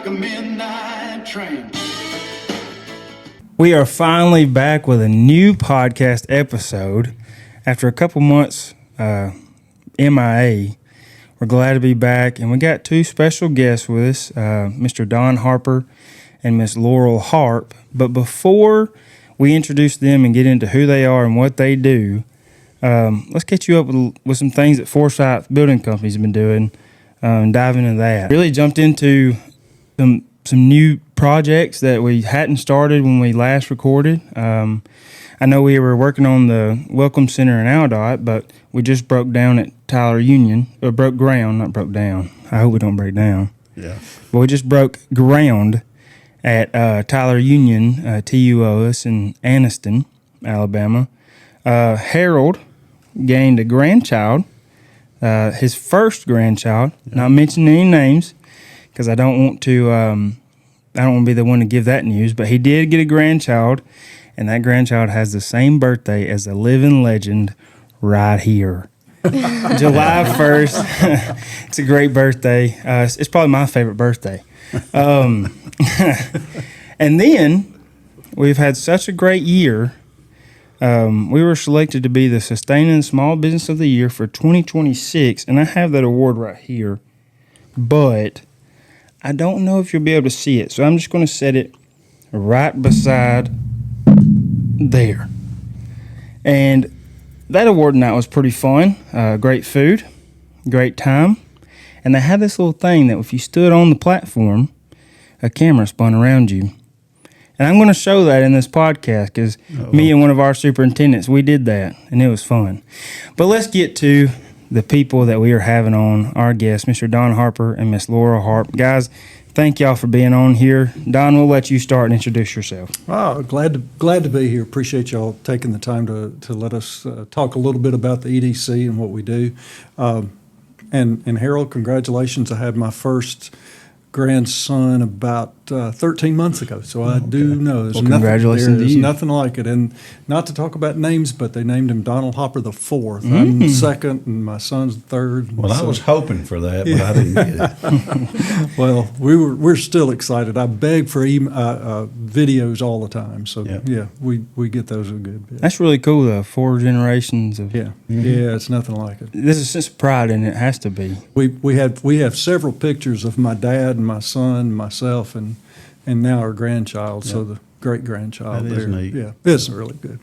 like a midnight train. We are finally back with a new podcast episode. After a couple months MIA, we're glad to be back, and we got two special guests with us, Mr. Don Harper and Miss Laurel Harp. But before we introduce them and get into who they are and what they do, let's get you up with some things that Forsyth Building Company has been doing and dive into that. Really jumped into some new projects that we hadn't started when we last recorded. I know we were working on the Welcome Center in Aldott, but we just broke down at Tyler Union, or broke ground, not broke down. I hope we don't break down. Yeah. But we just broke ground at Tyler Union, TUOS in Anniston, Alabama. Harold gained a grandchild, his first grandchild, not mentioning any names, because I don't want to be the one to give that news, but he did get a grandchild, and that grandchild has the same birthday as the living legend right here. July 1st. It's a great birthday. It's probably my favorite birthday. And then we've had such a great year. We were selected to be the Sustaining Small Business of the Year for 2026, and I have that award right here, but I don't know if you'll be able to see it, so I'm just going to set it right beside there. And that award night was pretty fun. Great food, great time. And they had this little thing that if you stood on the platform, a camera spun around you. And I'm going to show that in this podcast because me and one of our superintendents, we did that, and it was fun. But let's get to the people that we are having on, our guests, Mr. Don Harper and Miss Laurel Harp. Guys, thank y'all for being on here. Don, we'll let you start and introduce yourself. Oh, glad to be here. Appreciate y'all taking the time to let us talk a little bit about the EDC and what we do. And Harold, congratulations. I had my first grandson about 13 months ago, so I do know there's nothing like it. And not to talk about names, but they named him Donald Hopper the fourth. I'm second, and my son's third. Well, I was hoping for that, but I didn't get it. Well, we're still excited. I beg for videos all the time, so we get those a good bit. That's really cool, though. 4 generations of yeah, it's nothing like it. There's a sense of pride in it. It has to be. We have several pictures of my dad and my son, myself, and now our grandchild. So the great grandchild. That is neat. Yeah, it's really good.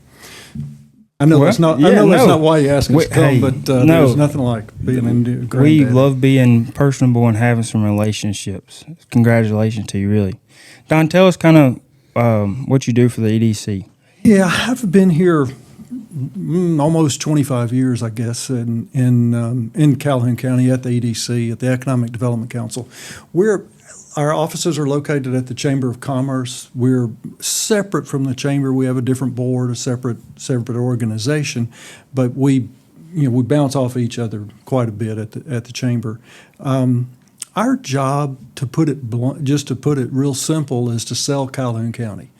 I know that's not why you asked us to come, but there's nothing like being in granddad. We love being personable and having some relationships. Congratulations to you, really. Don, tell us kind of what you do for the EDC. Yeah, I've been here almost 25 years, I guess, in Calhoun County at the EDC, at the Economic Development Council. Our offices are located at the Chamber of Commerce. We're separate from the chamber. We have a different board, a separate organization, but we bounce off each other quite a bit at the chamber. Our job, to put it blunt, just to put it real simple, is to sell Calhoun County.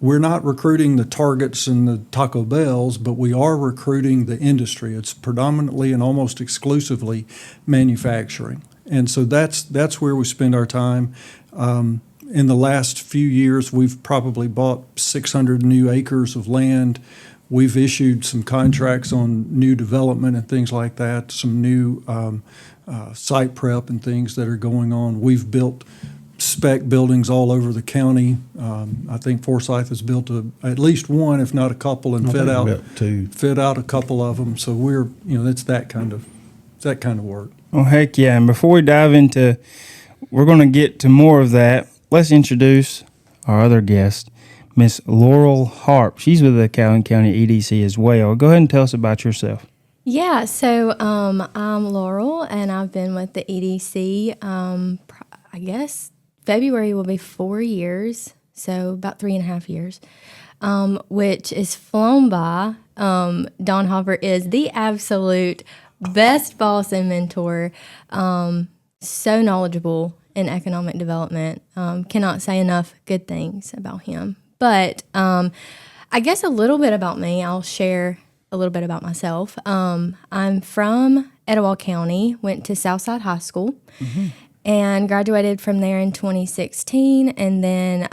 We're not recruiting the Targets and the Taco Bells, but we are recruiting the industry. It's predominantly and almost exclusively manufacturing. And so that's where we spend our time. In the last few years, we've probably bought 600 new acres of land. We've issued some contracts on new development and things like that, some new site prep and things that are going on. We've built spec buildings all over the county. I think Forsyth has built at least one, if not a couple, and fit out a couple of them. So it's that kind of work. Oh, heck yeah. And before we dive into, we're going to get to more of that, let's introduce our other guest, Miss Laurel Harp. She's with the Calhoun County EDC as well. Go ahead and tell us about yourself. Yeah, so I'm Laurel, and I've been with the EDC, I guess February will be 4 years, so about 3.5 years, which is flown by. Don Hopper is the absolute best boss and mentor, so knowledgeable in economic development. Cannot say enough good things about him. But I guess a little bit about me. I'll share a little bit about myself. I'm from Etowah County, went to Southside High School, and graduated from there in 2016, and then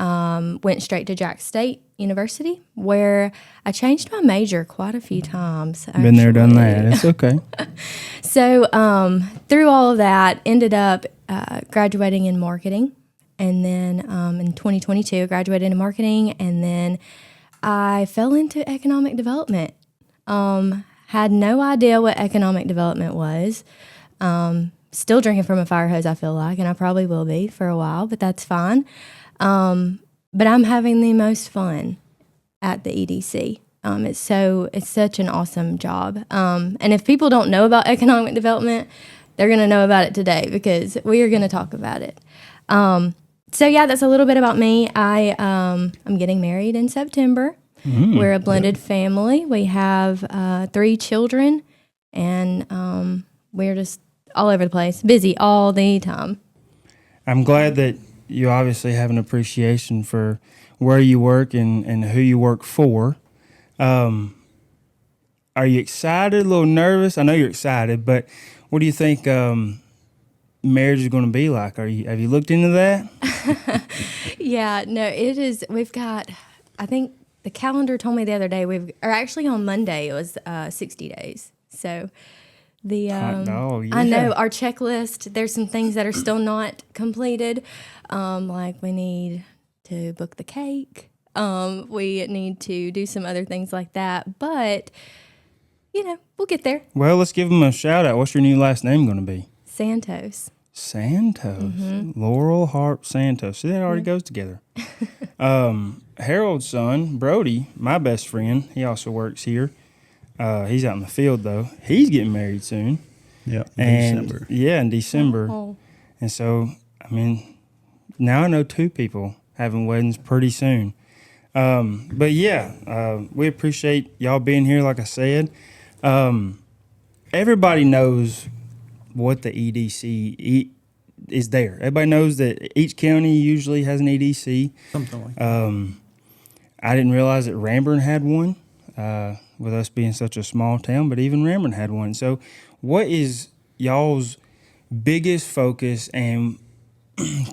went straight to Jack State University, where I changed my major quite a few times. Been there, done that. actually. It's okay. So through all of that, ended up graduating in marketing, and then in 2022, graduated in marketing, and then I fell into economic development. Had no idea what economic development was. Still drinking from a fire hose, I feel like, and I probably will be for a while, but that's fine. But I'm having the most fun at the EDC. It's such an awesome job. And if people don't know about economic development, they're going to know about it today because we are going to talk about it. So yeah, that's a little bit about me. I'm getting married in September. We're a blended family. We have 3 children, and we're just all over the place, busy all the time. I'm glad that you obviously have an appreciation for where you work and who you work for. Are you excited, a little nervous? I know you're excited, but what do you think marriage is going to be like? Have you looked into that? Yeah, no, it is. We've got, I think the calendar told me the other day, actually on Monday, it was 60 days. So Hot dog, yeah. I know our checklist, there's some things that are still not completed. Like we need to book the cake. We need to do some other things like that. But, we'll get there. Well, let's give them a shout out. What's your new last name going to be? Santos. Santos. Laurel, Harp, Santos. See, that already goes together. Harold's son, Brody, my best friend, he also works here. He's out in the field, though. He's getting married soon. Yeah, December. Yeah, in December. Oh. And so, now I know 2 people having weddings pretty soon. But yeah, we appreciate y'all being here, like I said. Everybody knows what the EDC is there. Everybody knows that each county usually has an EDC. Something like that. I didn't realize that Ranburne had one, with us being such a small town, but even Ranburne had one. So what is y'all's biggest focus and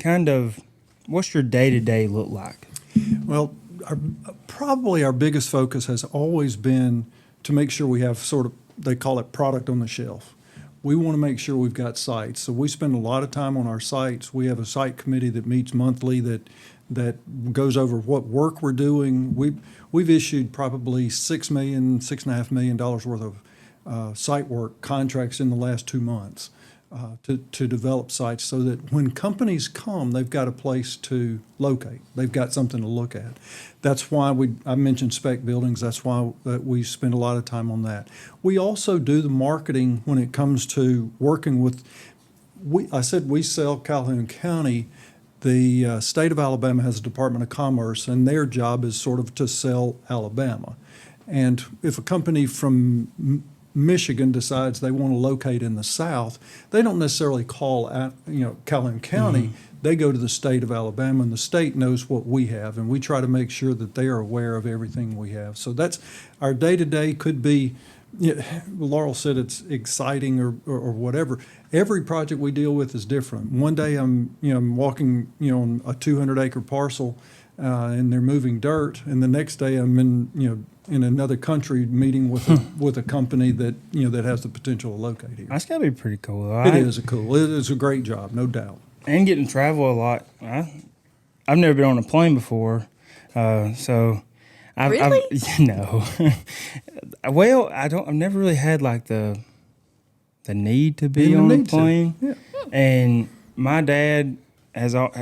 kind of what's your day-to-day look like? Well, probably our biggest focus has always been to make sure we have sort of, they call it product on the shelf. We want to make sure we've got sites. So we spend a lot of time on our sites. We have a site committee that meets monthly that goes over what work we're doing. We've issued probably $6.5 million worth of site work contracts in the last 2 months to develop sites so that when companies come, they've got a place to locate. They've got something to look at. That's why I mentioned spec buildings. That's why we spend a lot of time on that. We also do the marketing when it comes to working with, I said we sell Calhoun County. The state of Alabama has a Department of Commerce, and their job is sort of to sell Alabama. And if a company from Michigan decides they want to locate in the South, they don't necessarily call Calhoun County. They go to the state of Alabama, and the state knows what we have, and we try to make sure that they are aware of everything we have. So that's our day-to-day. Could be, Laurel said it's exciting or whatever. Every project we deal with is different. One day I'm walking on a 200-acre parcel, and they're moving dirt, and the next day I'm in another country meeting with a company that that has the potential to locate here. That's got to be pretty cool, though. It is a great job, no doubt. And getting to travel a lot. I've never been on a plane before, so Really? No. Well, I've never really had like the need to be on a plane. Yeah. And my dad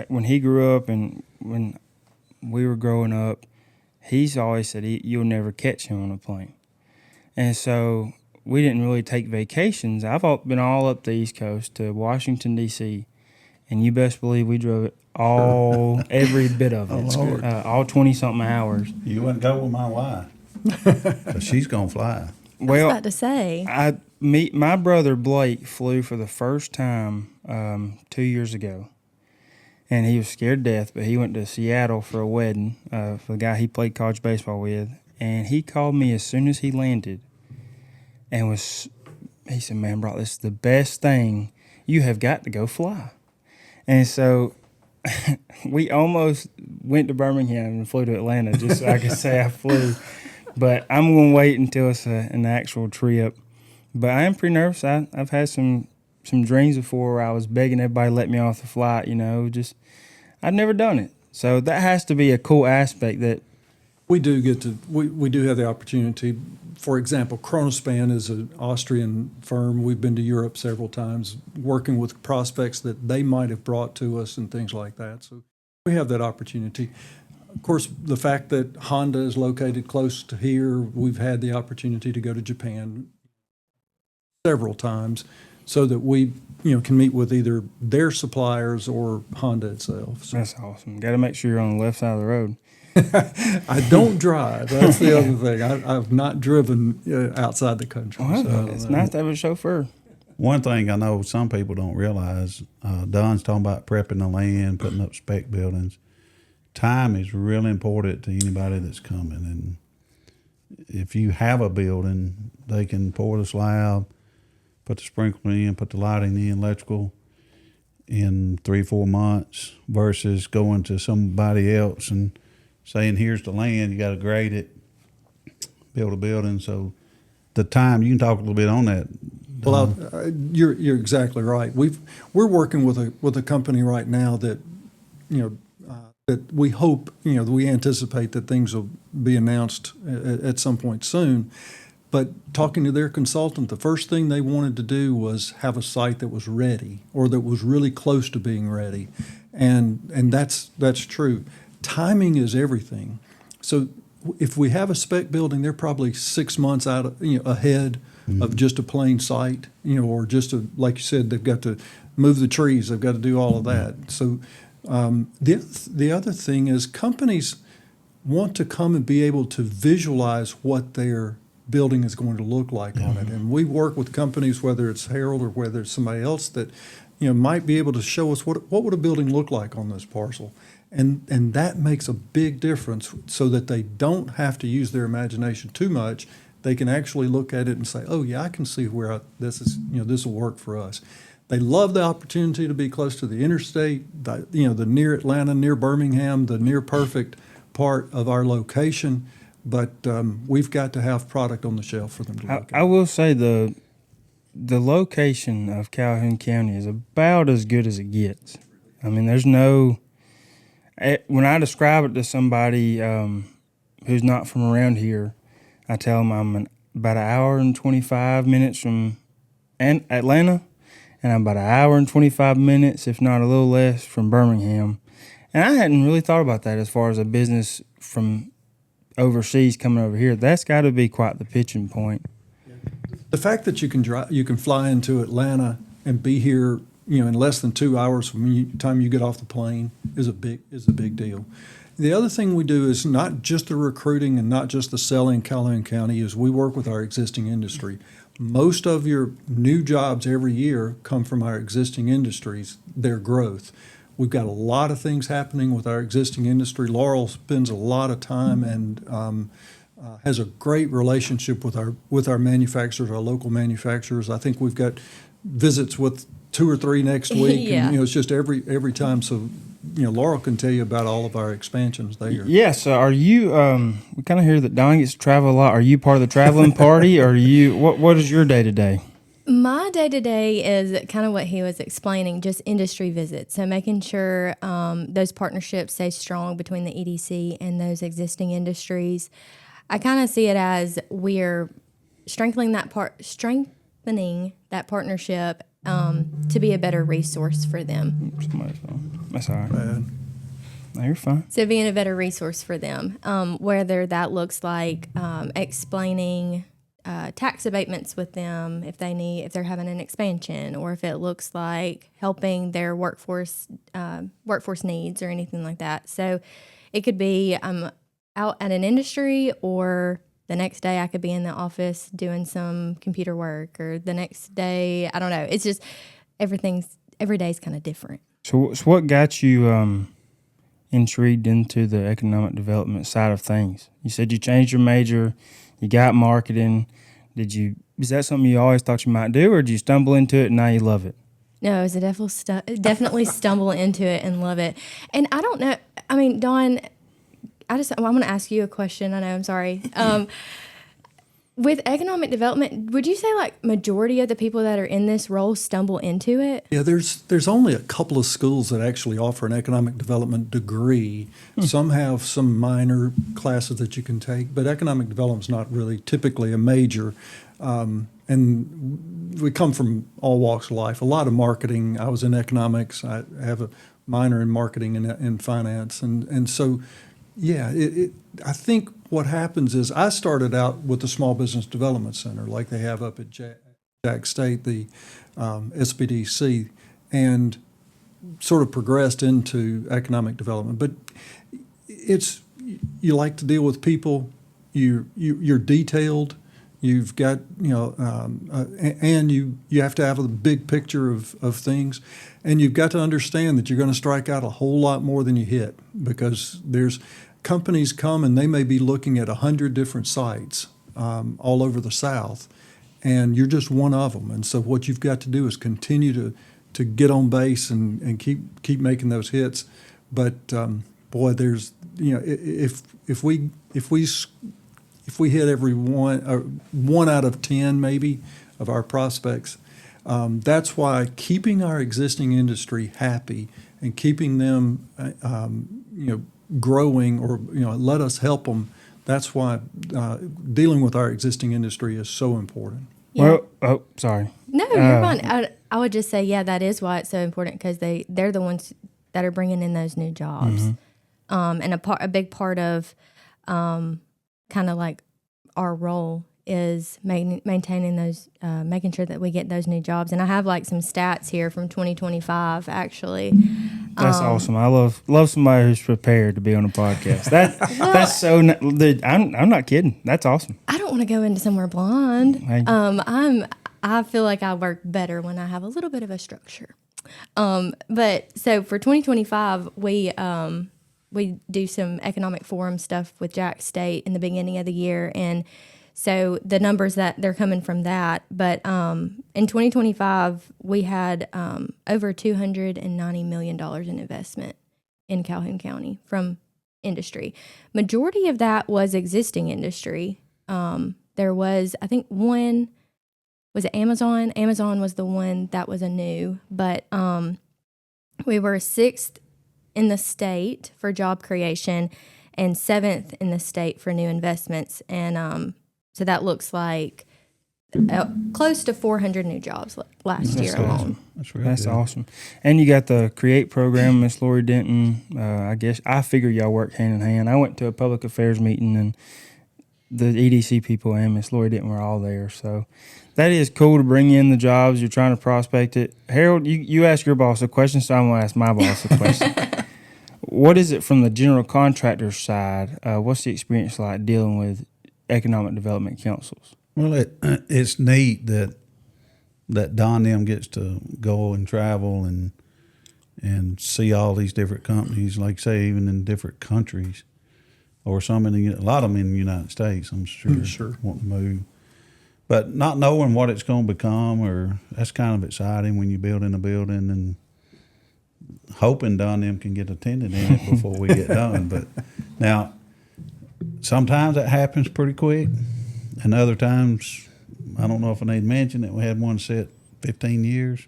when he grew up and when we were growing up, he's always said you'll never catch him on a plane. And so we didn't really take vacations. I've been all up the East Coast to Washington, D.C., and you best believe we drove it every bit of it, all 20-something hours. You wouldn't go with my wife, 'cause she's going to fly. I was about to say. My brother Blake flew for the first time 2 years ago, and he was scared to death, but he went to Seattle for a wedding for the guy he played college baseball with, and he called me as soon as he landed, and he said, "Man, bro, this is the best thing. You have got to go fly." And so we almost went to Birmingham and flew to Atlanta just so I could say I flew. But I'm going to wait until it's an actual trip. But I am pretty nervous. I've had some dreams before where I was begging everybody to let me off the flight, just I've never done it. So that has to be a cool aspect that We do get to, we do have the opportunity. For example, Kronospan is an Austrian firm. We've been to Europe several times working with prospects that they might have brought to us and things like that. So we have that opportunity. Of course, the fact that Honda is located close to here, we've had the opportunity to go to Japan several times so that we can meet with either their suppliers or Honda itself. So that's awesome. Got to make sure you're on the left side of the road. I don't drive. That's the other thing. I've not driven outside the country. Well, so, it's nice to have a chauffeur. One thing I know some people don't realize, Don's talking about prepping the land, putting up spec buildings. Time is really important to anybody that's coming. And if you have a building, they can pour the slab, put the sprinkler in, put the lighting in, electrical in 3-4 months versus going to somebody else and saying, here's the land, you got to grade it, build a building. So the time, you can talk a little bit on that. Well, you're exactly right. We're working with a company right now that that we hope we anticipate that things will be announced at some point soon. But talking to their consultant, the first thing they wanted to do was have a site that was ready or that was really close to being ready, and that's true. Timing is everything. So if we have a spec building, they're probably 6 months out ahead of just a plain site, or just like you said, they've got to move the trees, they've got to do all of that. So the other thing is companies want to come and be able to visualize what their building is going to look like on it. And we work with companies, whether it's Harold or whether it's somebody else, that might be able to show us what would a building look like on this parcel. And that makes a big difference so that they don't have to use their imagination too much. They can actually look at it and say, oh, yeah, I can see where this will work for us. They love the opportunity to be close to the interstate, the near Atlanta, near Birmingham, the near perfect part of our location. But we've got to have product on the shelf for them to look at. I will say the location of Calhoun County is about as good as it gets. I mean, there's no... When I describe it to somebody who's not from around here, I tell them I'm about an hour and 25 minutes from Atlanta, and I'm about an hour and 25 minutes, if not a little less, from Birmingham. And I hadn't really thought about that as far as a business from overseas coming over here. That's got to be quite the pitching point. The fact that you can fly into Atlanta and be here, in less than 2 hours from the time you get off the plane is a big deal. The other thing we do is not just the recruiting and not just the selling in Calhoun County, is we work with our existing industry. Most of your new jobs every year come from our existing industries, their growth. We've got a lot of things happening with our existing industry. Laurel spends a lot of time and has a great relationship with our manufacturers, our local manufacturers. I think we've got visits with 2 or 3 next week. Yeah. And, it's just every time. So, Laurel can tell you about all of our expansions there. Yeah, so are you, we kind of hear that Don gets to travel a lot. Are you part of the traveling party, or what is your day-to-day? My day-to-day is kind of what he was explaining, just industry visits. So making sure those partnerships stay strong between the EDC and those existing industries. I kind of see it as we're strengthening that partnership to be a better resource for them. Somebody's phone. That's all right. Bad. No, you're fine. So being a better resource for them, whether that looks like explaining tax abatements with them if they're having an expansion, or if it looks like helping their workforce needs or anything like that. So it could be out at an industry, or the next day I could be in the office doing some computer work, or the next day, I don't know. It's just every day's kind of different. So what got you intrigued into the economic development side of things? You said you changed your major, you got marketing. Is that something you always thought you might do, or did you stumble into it and now you love it? No, it was a definitely stumble into it and love it. And I don't know. I mean, Dawn, I'm going to ask you a question. I know. I'm sorry. With economic development, would you say like majority of the people that are in this role stumble into it? Yeah, there's only a couple of schools that actually offer an economic development degree. Some have some minor classes that you can take, but economic development's not really typically a major. And we come from all walks of life. A lot of marketing. I was in economics. I have a minor in marketing and finance, and so yeah. I think what happens is I started out with the Small Business Development Center, like they have up at Jack State, the SBDC, and sort of progressed into economic development. But you like to deal with people. You're detailed. You've got, and you have to have a big picture of things, and you've got to understand that you're going to strike out a whole lot more than you hit, because there's companies come and they may be looking at 100 different sites all over the South, and you're just one of them. And so what you've got to do is continue to get on base and keep making those hits. But boy, there's if we hit every one out of 10 maybe of our prospects, that's why keeping our existing industry happy and keeping them growing, or let us help them. That's why dealing with our existing industry is so important. Yeah. Well, sorry. No, you're fine. I would just say, yeah, that is why it's so important, because they're the ones that are bringing in those new jobs. And a big part of kind of like our role is maintaining those, making sure that we get those new jobs. And I have like some stats here from 2025, actually. That's awesome. I love somebody who's prepared to be on a podcast. That's so. I'm not kidding. That's awesome. I don't want to go into somewhere blind. Hey. I feel like I work better when I have a little bit of a structure. But so for 2025, we do some economic forum stuff with Jack State in the beginning of the year, and so the numbers that they're coming from that. But in 2025, we had over $290 million in investment in Calhoun County from industry. Majority of that was existing industry. There was, I think, one, was it Amazon? Amazon was the one that was a new, but we were 6th in the state for job creation and 7th in the state for new investments. And so that looks like close to 400 new jobs last year alone. That's awesome. And you got the CREATE program, Miss Lori Denton. I guess I figure y'all work hand in hand. I went to a public affairs meeting, and the EDC people and Miss Lori Denton were all there. So that is cool to bring in the jobs. You're trying to prospect it. Harold, you ask your boss a question, so I'm going to ask my boss a question. What is it from the general contractor side? What's the experience like dealing with economic development councils? Well, it's neat that Don them gets to go and travel and see all these different companies, like say even in different countries, or a lot of them in the United States. I'm sure want to move, but not knowing what it's going to become, or that's kind of exciting when you're building a building and hoping Don them can get attended in it before we get done. But now, sometimes that happens pretty quick, and other times, I don't know if I need to mention it, we had one set 15 years.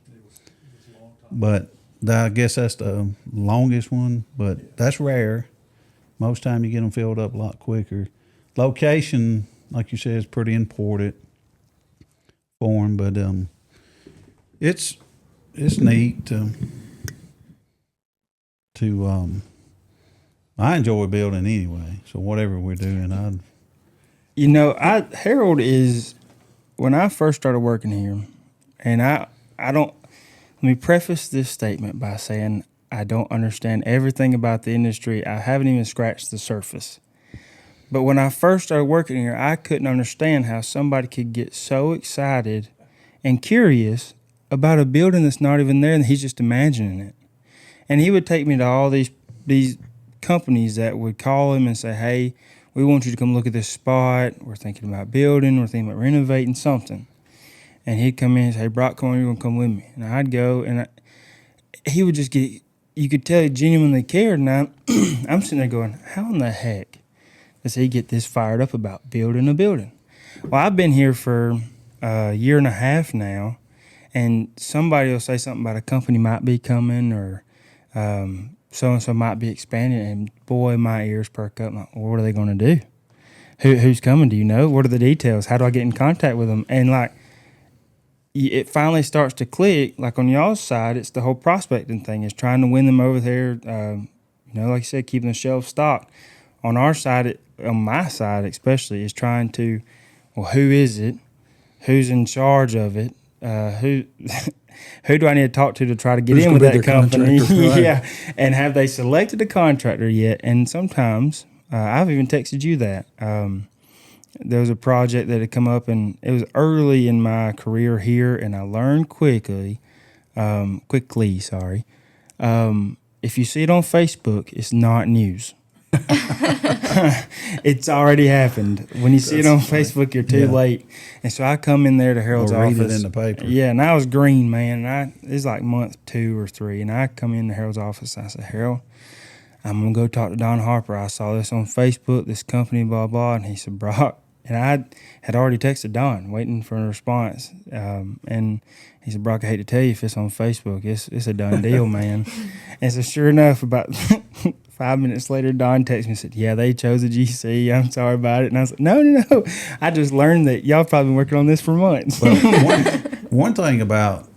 But I guess that's the longest one, but that's rare. Most time you get them filled up a lot quicker. Location, like you said, is pretty important for them, but it's neat to I enjoy building anyway. So whatever we're doing, Harold is, when I first started working here, and I don't, let me preface this statement by saying I don't understand everything about the industry. I haven't even scratched the surface. But when I first started working here, I couldn't understand how somebody could get so excited and curious about a building that's not even there, and he's just imagining it. And he would take me to all these companies that would call him and say, hey, we want you to come look at this spot. We're thinking about building. We're thinking about renovating something. and he'd come in and say, "Hey, Brock, come on, you're gonna come with me." And I'd go, and he would just get. You could tell he genuinely cared, and I'm sitting there going, "How in the heck does he get this fired up about building a building?" Well, I've been here for a year and a half now, and somebody will say something about a company might be coming or so-and-so might be expanding, and boy, my ears perk up. Like, well, what are they going to do? Who's coming? Do you know? What are the details? How do I get in contact with them? And, like, it finally starts to click. Like, on y'all's side, it's the whole prospecting thing. It's trying to win them over there, like I said, keeping the shelves stocked. On our side, on my side especially, is trying to, well, who is it? Who's in charge of it? Who do I need to talk to try to get Who's in gonna with be that their company? contractor, right. Yeah, and have they selected a contractor yet? And sometimes I've even texted you that there was a project that had come up, and it was early in my career here, and I learned quickly. If you see it on Facebook, it's not news. It's already happened. When you see it on Facebook, you're too late. And so I come in there to Harold's Or read office. it in the paper. Yeah, and I was green, man. And it's like month 2 or 3, and I come in to Harold's office. And I said, "Harold, I'm gonna go talk to Don Harper. I saw this on Facebook, this company, blah blah." And he said, "Brock," and I had already texted Don, waiting for a response. And he said, "Brock, I hate to tell you, if it's on Facebook, it's a done deal, man." And so sure enough, about 5 minutes later, Don texted me and said, "Yeah, they chose a GC. I'm sorry about it." And I was like, no. I just learned that y'all probably been working on this for months. Well, one thing about,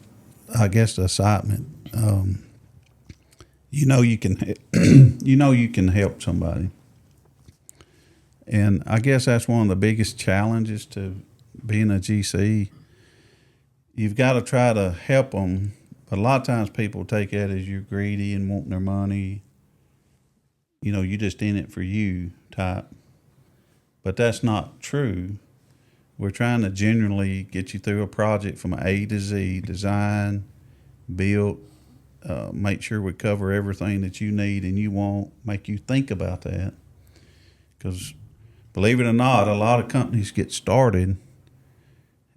I guess, the assignment, you can help somebody. And I guess that's one of the biggest challenges to being a GC. You've got to try to help them, but a lot of times people take that as you're greedy and wanting their money. You're just in it for you type. But that's not true. We're trying to genuinely get you through a project from A to Z, design, build, make sure we cover everything that you need and you want, make you think about that. Because believe it or not, a lot of companies get started,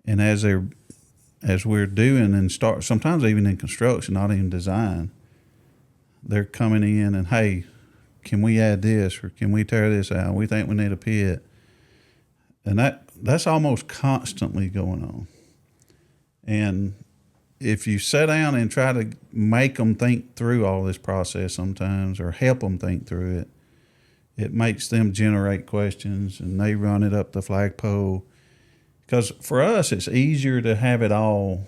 and as we're doing and start, sometimes even in construction, not even design, they're coming in and, "Hey, can we add this, or can we tear this out? We think we need a pit." And that's almost constantly going on. And if you sit down and try to make them think through all this process sometimes, or help them think through it, it makes them generate questions, and they run it up the flagpole. Because for us, it's easier to have it all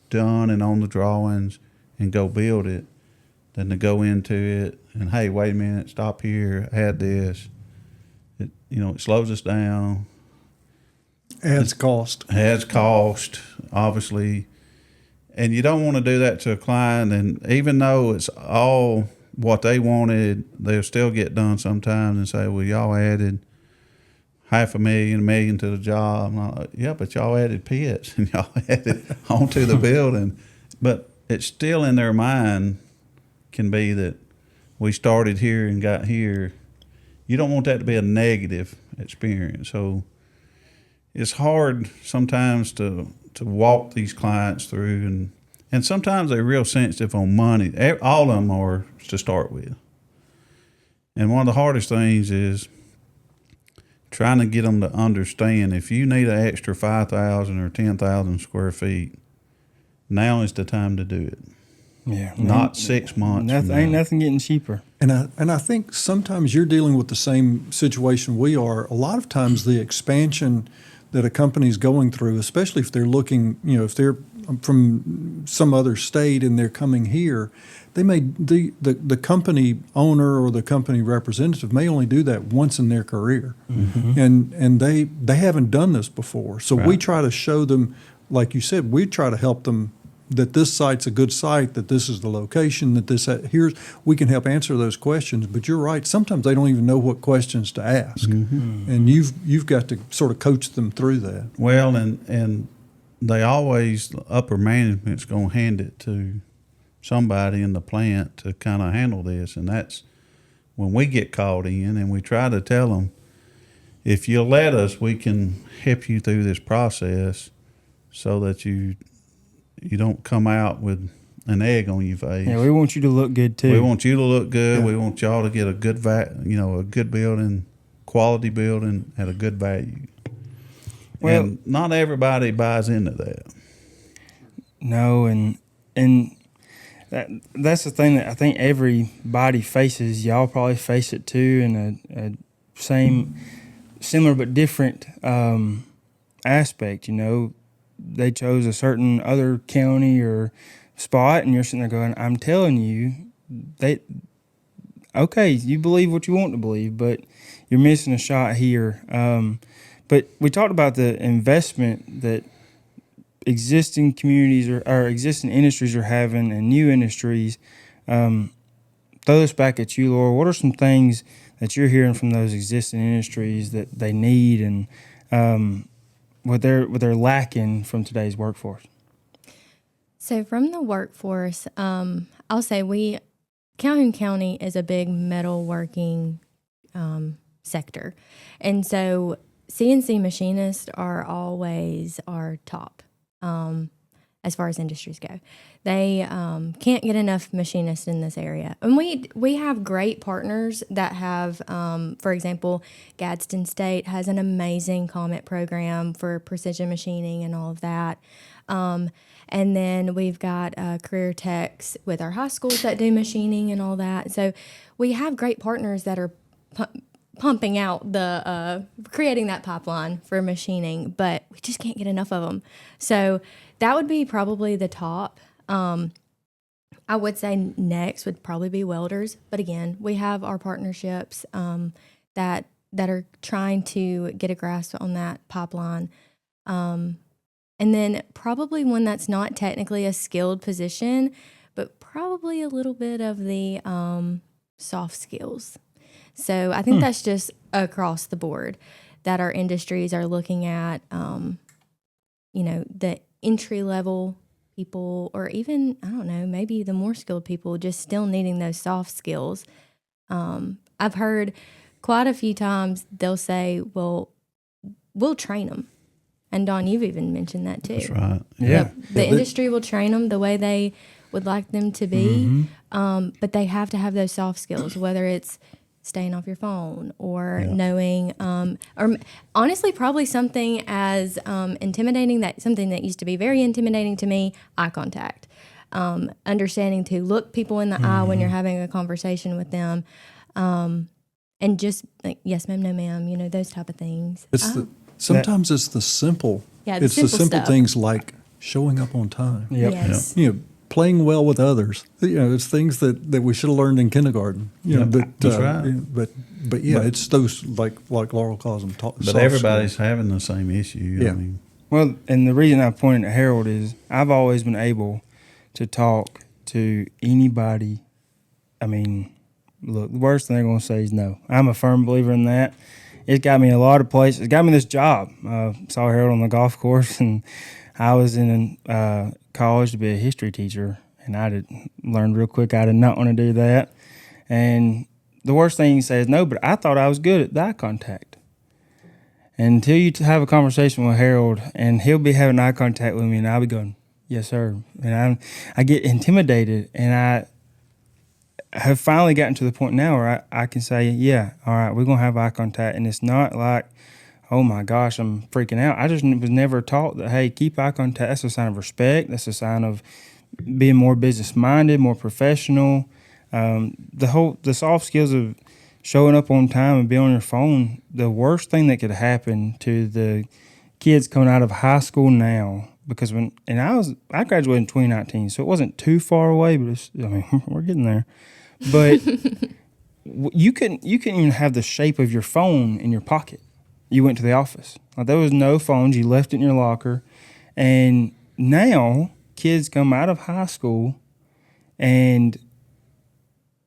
done and on the drawings and go build it than to go into it and, "Hey, wait a minute, stop here, add this." It slows us down. Adds cost. Has cost, obviously. And you don't want to do that to a client. And even though it's all what they wanted, they'll still get done sometimes and say, "Well, y'all added $500,000, $1 million to the job." And I'm like, "Yeah, but y'all added pits and y'all added onto the building." But it's still in their mind can be that we started here and got here. You don't want that to be a negative experience. So it's hard sometimes to walk these clients through, and sometimes they're real sensitive on money. All of them are to start with. And one of the hardest things is trying to get them to understand, if you need an extra 5,000 or 10,000 square feet, now is the time to do it. Yeah, Not 6 months. Ain't nothing getting cheaper. And I think sometimes you're dealing with the same situation we are. A lot of times the expansion that a company's going through, especially if they're looking, if they're from some other state and they're coming here, they may the company owner or the company representative may only do that once in their career, and they haven't done this before. So we try to show them, like you said, we try to help them that this site's a good site, that this is the location, that we can help answer those questions. But you're right, sometimes they don't even know what questions to ask, and you've got to sort of coach them through that. Well, and they always, upper management's going to hand it to somebody in the plant to kind of handle this, and that's when we get called in, and we try to tell them, if you'll let us, we can help you through this process. so that you don't come out with an egg on your face. Yeah, we want you to look good too. We want you to look good. Yeah. We want y'all to get a good a good building, quality building at a good value. Well, and not everybody buys into that. No, and that's the thing that I think everybody faces. Y'all probably face it too in a similar but different aspect. You know, they chose a certain other county or spot, and you're sitting there going, I'm telling you, okay, you believe what you want to believe, but you're missing a shot here. But we talked about the investment that existing communities or existing industries are having and new industries. Throw this back at you, Laurel. What are some things that you're hearing from those existing industries that they need and what they're lacking from today's workforce? So from the workforce, I'll say Calhoun County is a big metalworking sector. And so CNC machinists are always our top as far as industries go. They can't get enough machinists in this area. And we have great partners that have, for example, Gadsden State has an amazing COMET program for precision machining and all of that. And then we've got career techs with our high schools that do machining and all that. So we have great partners that are pumping out creating that pipeline for machining, but we just can't get enough of them. So that would be probably the top. I would say next would probably be welders. But again, we have our partnerships that are trying to get a grasp on that pipeline. And then probably one that's not technically a skilled position, but probably a little bit of the soft skills. So I think that's just across the board that our industries are looking at, the entry level people, or even, I don't know, maybe the more skilled people just still needing those soft skills. I've heard quite a few times they'll say, well, we'll train them. And Don, you've even mentioned that too. That's right. Yeah. The industry will train them the way they would like them to be, but they have to have those soft skills, whether it's staying off your phone or knowing, or honestly, probably something as intimidating, something that used to be very intimidating to me, eye contact. Understanding to look people in the eye when you're having a conversation with them, and just like, yes ma'am, no ma'am, those type of things. Sometimes it's the simple. Yeah, it's the simple stuff. things like showing up on time. Yep. Yes. Playing well with others. It's things that we should have learned in kindergarten. That's right. But it's those like Laurel calls them. But everybody's having the same issue. Yeah. I mean, Well, and the reason I pointed at Harold is I've always been able to talk to anybody. I mean, look, the worst thing they're going to say is no. I'm a firm believer in that. It's got me a lot of places. It's got me this job. Saw Harold on the golf course, and I was in college to be a history teacher, and I learned real quick I did not want to do that. And the worst thing you can say is no, but I thought I was good at eye contact. And until you have a conversation with Harold, and he'll be having eye contact with me, and I'll be going, yes, sir. And I get intimidated, and I have finally gotten to the point now where I can say, yeah, all right, we're going to have eye contact. And it's not like, oh my gosh, I'm freaking out. I just was never taught that, hey, keep eye contact. That's a sign of respect. That's a sign of being more business-minded, more professional. The soft skills of showing up on time and being on your phone, the worst thing that could happen to the kids coming out of high school now, because I graduated in 2019, so it wasn't too far away, but we're getting there. But you couldn't even have the shape of your phone in your pocket. You went to the office. Like, there was no phones. You left it in your locker. And now kids come out of high school and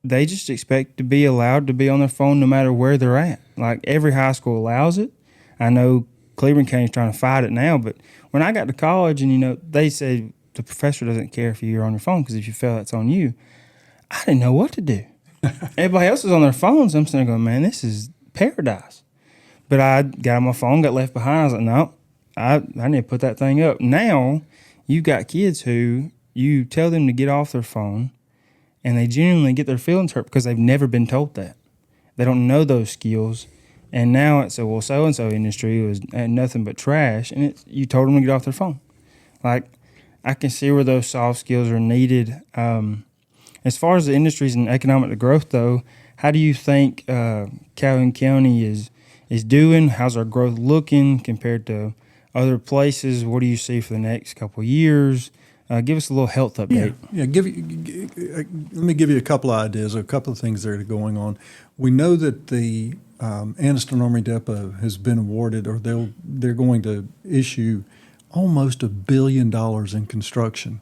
they just expect to be allowed to be on their phone no matter where they're at. Like, every high school allows it. I know Cleveland County's trying to fight it now, but when I got to college and, they said the professor doesn't care if you're on your phone because if you fail, it's on you. I didn't know what to do. Everybody else is on their phones. I'm sitting there going, man, this is paradise. But I got on my phone, got left behind. I was like, no, I need to put that thing up. Now, you've got kids who you tell them to get off their phone, and they genuinely get their feelings hurt because they've never been told that. They don't know those skills. And now it's a, well, so-and-so industry was nothing but trash, and you told them to get off their phone. Like, I can see where those soft skills are needed. As far as the industries and economic growth, though, how do you think Calhoun County is doing? How's our growth looking compared to other places? What do you see for the next couple of years? Give us a little health update. Yeah. Let me give you a couple of ideas, a couple of things that are going on. We know that the Anniston Army Depot has been awarded, or they're going to issue almost $1 billion in construction.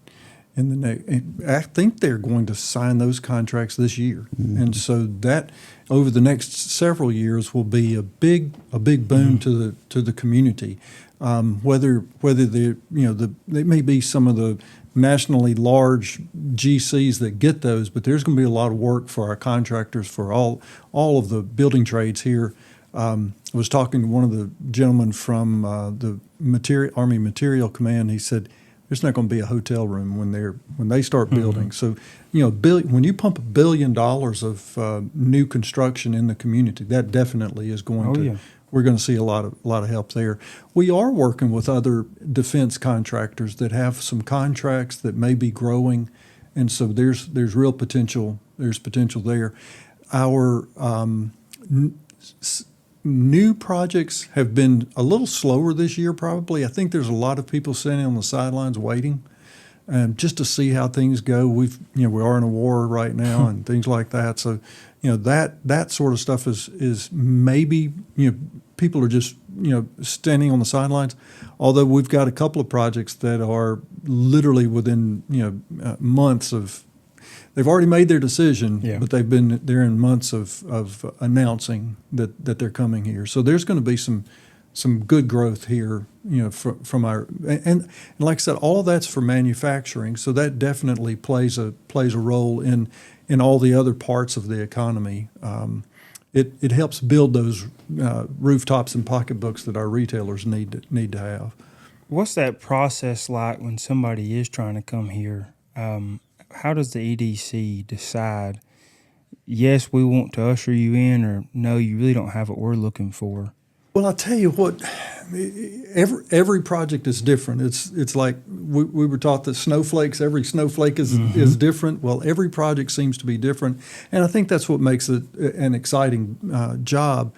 I think they're going to sign those contracts this year, and so that over the next several years will be a big boon to the community. Whether they may be some of the nationally large GCs that get those, but there's going to be a lot of work for our contractors, for all of the building trades here. I was talking to one of the gentlemen from the Army Material Command. He said there's not going to be a hotel room when they start building. So, when you pump $1 billion of new construction in the community, that definitely is going to. Yeah. We're going to see a lot of help there. We are working with other defense contractors that have some contracts that may be growing, and so there's real potential. There's potential there. Our new projects have been a little slower this year, probably. I think there's a lot of people sitting on the sidelines waiting, just to see how things go. We are in a war right now and things like that. So, that sort of stuff is maybe, people are just, standing on the sidelines. Although we've got a couple of projects that are literally within, months of, they've already made their decision, but they're in months of announcing that they're coming here. So there's going to be some good growth here, from our, and like I said, all of that's for manufacturing. So that definitely plays a role in all the other parts of the economy. It helps build those rooftops and pocketbooks that our retailers need to have. What's that process like when somebody is trying to come here? How does the EDC decide, yes, we want to usher you in, or no, you really don't have what we're looking for? Well, I'll tell you what, every project is different. It's like we were taught that every snowflake is different. Well, every project seems to be different, and I think that's what makes it an exciting job.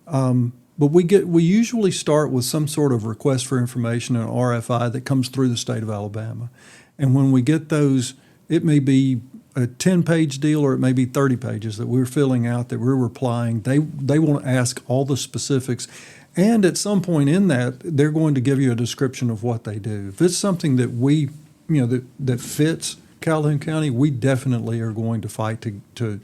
But we usually start with some sort of request for information, an RFI that comes through the state of Alabama, and when we get those, it may be a 10-page deal, or it may be 30 pages that we're filling out, that we're replying. They want to ask all the specifics. And at some point in that, they're going to give you a description of what they do. If it's something that that fits Calhoun County, we definitely are going to fight to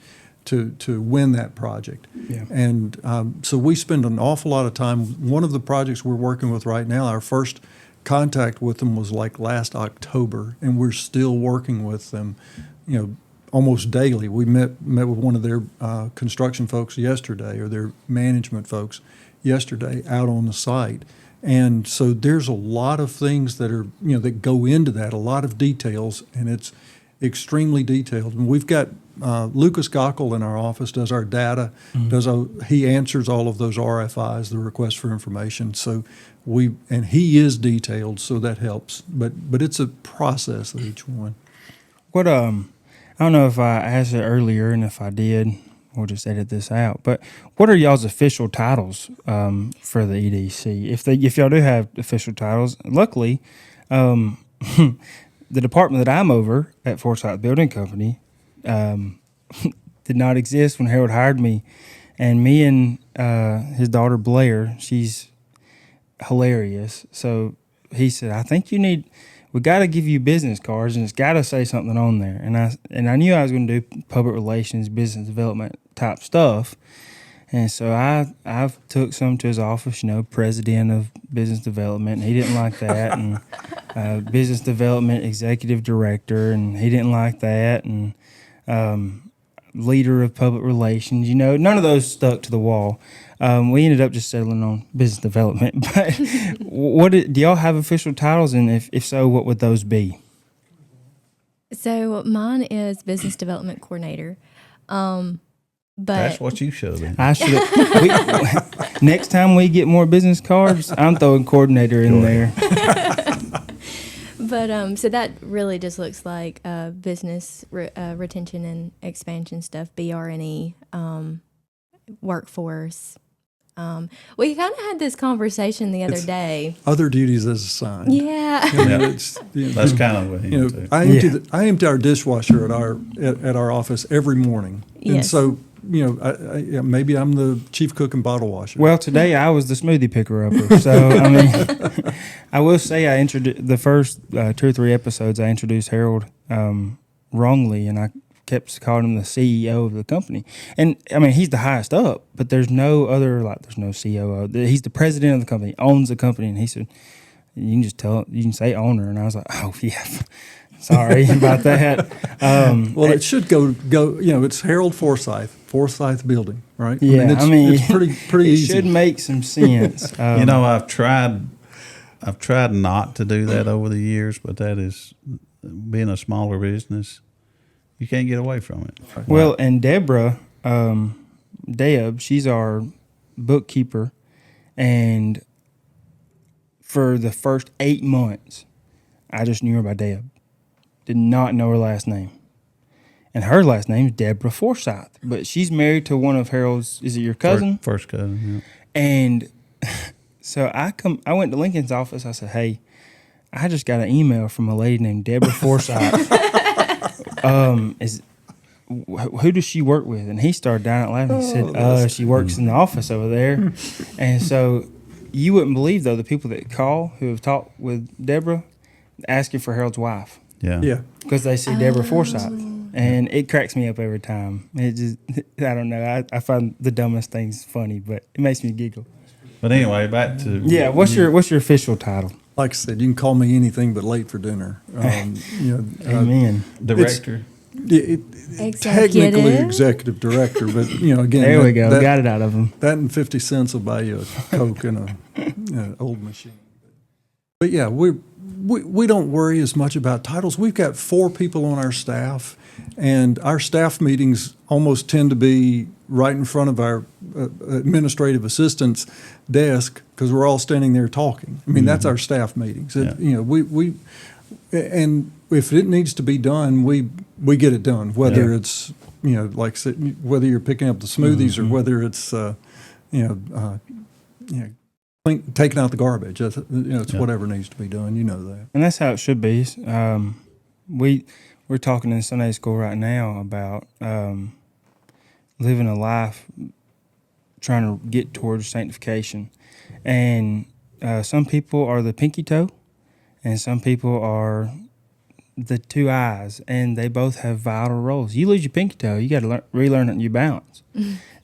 win that project. Yeah. And so we spend an awful lot of time. One of the projects we're working with right now, our first contact with them was like last October, and we're still working with them, almost daily. We met with one of their construction folks yesterday, or their management folks yesterday, out on the site. And so there's a lot of things that are, that go into that, a lot of details, and it's extremely detailed. And we've got Lucas Gockel in our office does our data, he answers all of those RFIs, the requests for information. So and he is detailed, so that helps. But it's a process of each one. What I don't know if I asked it earlier, and if I did, we'll just edit this out. But what are y'all's official titles for the EDC? If y'all do have official titles, luckily, the department that I'm over at Forsyth Building Company did not exist when Harold hired me. And me and his daughter Blair, she's hilarious. So he said, I think we got to give you business cards, and it's got to say something on there. And I knew I was going to do public relations, business development type stuff. And so I took some to his office, president of business development, and he didn't like that, and business development executive director, and he didn't like that. And leader of public relations. You know, none of those stuck to the wall. We ended up just settling on business development. But do y'all have official titles? And if so, what would those be? So mine is business development coordinator. But That's what you should have. I should. Next time we get more business cards, I'm throwing coordinator in there. But so that really just looks like business retention and expansion stuff, BR&E, workforce. We kind of had this conversation the other day. Other duties as assigned. Yeah. I mean, it's, That's kind of what you know, I empty our dishwasher at our office every morning, and Yes. so you know, maybe I'm the chief cook and bottle washer. Well, today I was the smoothie picker upper. So, I mean, I will say I introduced the first 2 or 3 episodes, I introduced Harold wrongly, and I kept calling him the CEO of the company. And, I mean, he's the highest up, but there's no other, like, there's no COO. He's the president of the company, owns the company. And he said, you can just you can say owner. And I was like, oh, yeah. Sorry about that. Well, it should go. You know, it's Harold Forsyth Building, right? Yeah, it's pretty it easy. should make some sense. You know, I've tried not to do that over the years, but that is being a smaller business. You can't get away from it. Well, and Deborah, Deb, she's our bookkeeper, and for the first 8 months, I just knew her by Deb. Did not know her last name. And her last name is Deborah Forsyth, but she's married to one of Harold's, is it your cousin? First cousin, yeah. And so I went to Lincoln's office. I said, hey, I just got an email from a lady named Deborah Forsyth. Who does she work with? And he started dying out laughing. He said, she works in the office over there. And so you wouldn't believe, though, the people that call who have talked with Deborah asking for Harold's wife. Yeah. Because they see Deborah Forsyth. And it cracks me up every time. It just, I don't know. I find the dumbest things funny, but it makes me giggle. But anyway, back to What's your official title? Like I said, you can call me anything but late for dinner. You know, Amen. director. Technically executive director, but you know, again, There we go. Got it out of him. That and 50 cents will buy you a Coke and a old machine. But yeah, we don't worry as much about titles. We've got 4 people on our staff, and our staff meetings almost tend to be right in front of our administrative assistant's desk because we're all standing there talking. I mean, that's our staff meetings. Yeah. You know, we and if it needs to be done, we get it done. Whether it's, you know, like I said, whether you're picking up the smoothies or whether it's taking out the garbage. It's whatever needs to be done. You know that. And that's how it should be. We're talking in Sunday school right now about living a life trying to get towards sanctification. And some people are the pinky toe, and some people are the 2 eyes, and they both have vital roles. You lose your pinky toe, you got to relearn your balance.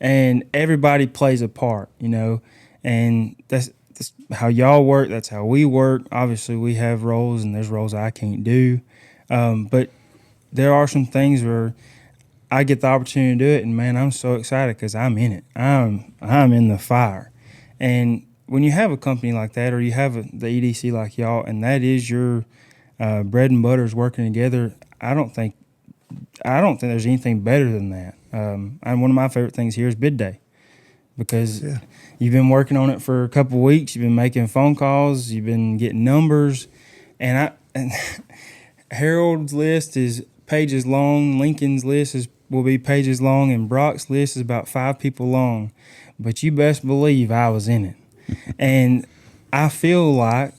And everybody plays a part, you know, and that's how y'all work. That's how we work. Obviously, we have roles, and there's roles I can't do. But there are some things where I get the opportunity to do it, and man, I'm so excited because I'm in it. I'm in the fire. And when you have a company like that, or you have the EDC like y'all, and that is your bread and butter is working together, I don't think there's anything better than that. And one of my favorite things here is bid day, because you've been working on it for a couple of weeks. You've been making phone calls. You've been getting numbers, and Harold's list is pages long. Lincoln's list will be pages long, and Brock's list is about 5 people long. But you best believe I was in it. And I feel like